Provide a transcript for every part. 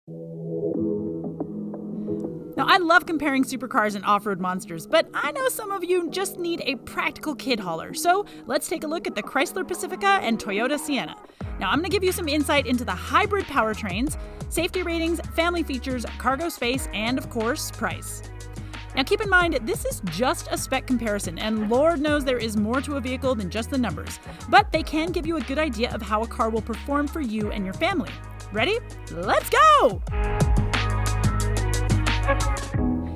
Now, I love comparing supercars and off-road monsters, but I know some of you just need a practical kid hauler. So let's take a look at the Chrysler Pacifica and Toyota Sienna. Now, I'm going to give you some insight into the hybrid powertrains, safety ratings, family features, cargo space, and of course, price. Now, keep in mind, this is just a spec comparison, and Lord knows there is more to a vehicle than just the numbers. But they can give you a good idea of how a car will perform for you and your family. Ready? Let's go!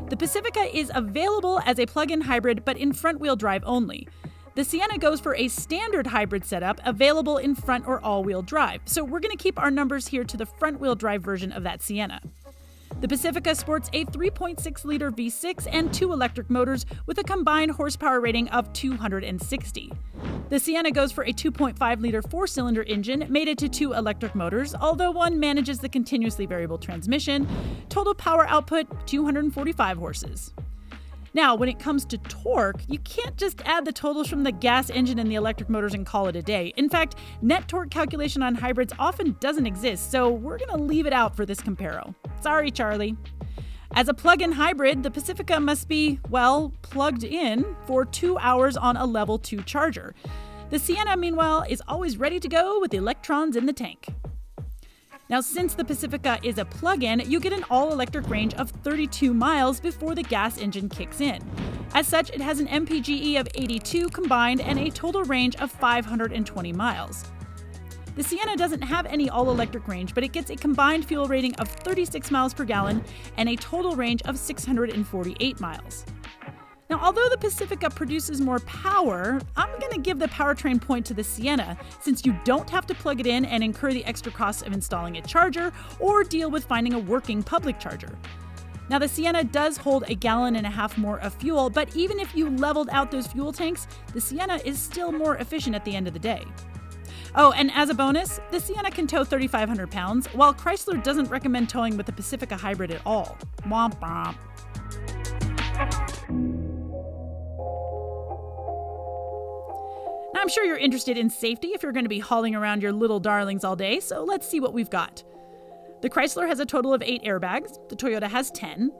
The Pacifica is available as a plug-in hybrid, but in front-wheel drive only. The Sienna goes for a standard hybrid setup, available in front or all-wheel drive. So we're going to keep our numbers here to the front-wheel drive version of that Sienna. The Pacifica sports a 3.6-liter V6 and 2 electric motors with a combined horsepower rating of 260. The Sienna goes for a 2.5-liter 4-cylinder engine mated to 2 electric motors, although one manages the continuously variable transmission. Total power output, 245 horses. Now, when it comes to torque, you can't just add the totals from the gas engine and the electric motors and call it a day. In fact, net torque calculation on hybrids often doesn't exist, so we're going to leave it out for this comparo. Sorry, Charlie. As a plug-in hybrid, the Pacifica must be, well, plugged in for 2 hours on a level 2 charger. The Sienna, meanwhile, is always ready to go with the electrons in the tank. Now, since the Pacifica is a plug-in, you get an all-electric range of 32 miles before the gas engine kicks in. As such, it has an MPGe of 82 combined and a total range of 520 miles. The Sienna doesn't have any all-electric range, but it gets a combined fuel rating of 36 miles per gallon and a total range of 648 miles. Now, although the Pacifica produces more power, I'm going to give the powertrain point to the Sienna, since you don't have to plug it in and incur the extra costs of installing a charger or deal with finding a working public charger. Now, the Sienna does hold 1.5 gallons more of fuel, but even if you leveled out those fuel tanks, the Sienna is still more efficient at the end of the day. Oh, and as a bonus, the Sienna can tow 3,500 pounds, while Chrysler doesn't recommend towing with the Pacifica hybrid at all. Womp womp. Now, I'm sure you're interested in safety if you're going to be hauling around your little darlings all day, so let's see what we've got. The Chrysler has a total of 8 airbags, the Toyota has 10.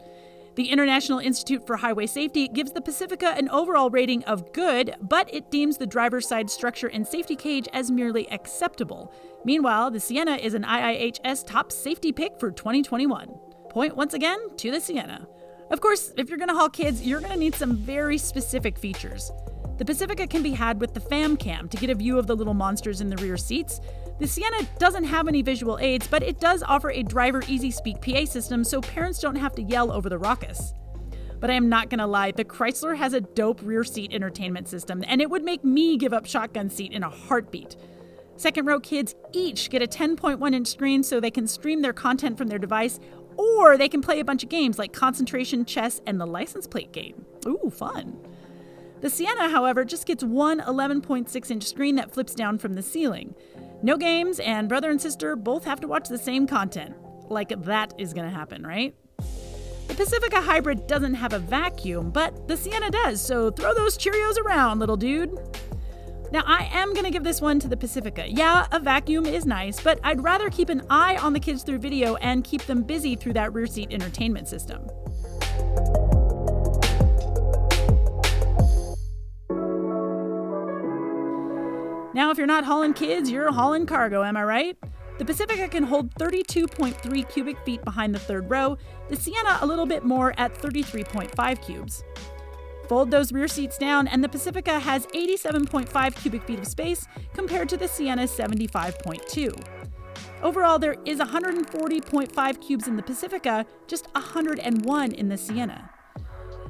The International Institute for Highway Safety gives the Pacifica an overall rating of good, but it deems the driver's side structure and safety cage as merely acceptable. Meanwhile, the Sienna is an IIHS top safety pick for 2021. Point once again to the Sienna. Of course, if you're going to haul kids, you're going to need some very specific features. The Pacifica can be had with the fam cam to get a view of the little monsters in the rear seats. The Sienna doesn't have any visual aids, but it does offer a driver easy speak PA system so parents don't have to yell over the raucous. But I am not gonna lie, the Chrysler has a dope rear seat entertainment system, and it would make me give up shotgun seat in a heartbeat. Second row kids each get a 10.1-inch screen so they can stream their content from their device, or they can play a bunch of games like concentration, chess, and the license plate game. Ooh, fun. The Sienna, however, just gets one 11.6-inch screen that flips down from the ceiling. No games, and brother and sister both have to watch the same content. Like that is going to happen, right? The Pacifica hybrid doesn't have a vacuum, but the Sienna does, so throw those Cheerios around, little dude. Now, I am going to give this one to the Pacifica. Yeah, a vacuum is nice, but I'd rather keep an eye on the kids through video and keep them busy through that rear seat entertainment system. Now, if you're not hauling kids, you're hauling cargo, am I right? The Pacifica can hold 32.3 cubic feet behind the third row, the Sienna a little bit more at 33.5 cubes. Fold those rear seats down, and the Pacifica has 87.5 cubic feet of space compared to the Sienna's 75.2. Overall, there is 140.5 cubes in the Pacifica, just 101 in the Sienna.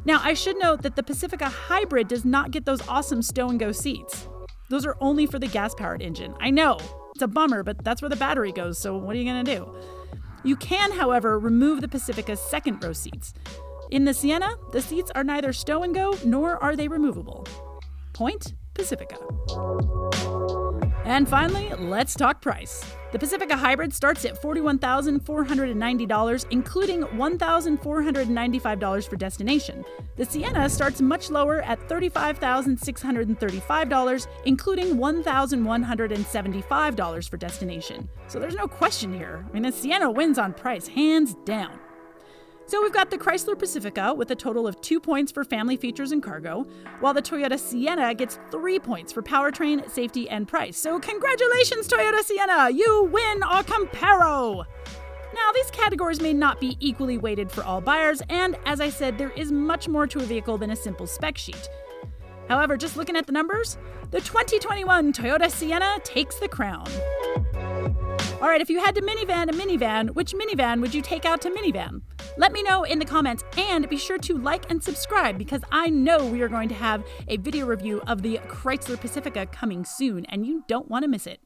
Now, I should note that the Pacifica hybrid does not get those awesome stow-and-go seats. Those are only for the gas-powered engine. I know, it's a bummer, but that's where the battery goes, so what are you going to do? You can, however, remove the Pacifica's second row seats. In the Sienna, the seats are neither stow-and-go nor are they removable. Point Pacifica. And finally, let's talk price. The Pacifica Hybrid starts at $41,490, including $1,495 for destination. The Sienna starts much lower at $35,635, including $1,175 for destination. So there's no question here. I mean, the Sienna wins on price, hands down. So we've got the Chrysler Pacifica with a total of 2 points for family features and cargo, while the Toyota Sienna gets 3 points for powertrain, safety, and price. So congratulations, Toyota Sienna! You win au comparo! Now, these categories may not be equally weighted for all buyers, and as I said, there is much more to a vehicle than a simple spec sheet. However, just looking at the numbers, the 2021 Toyota Sienna takes the crown. All right, if you had to minivan a minivan, which minivan would you take out to minivan? Let me know in the comments, and be sure to like and subscribe because I know we are going to have a video review of the Chrysler Pacifica coming soon, and you don't want to miss it.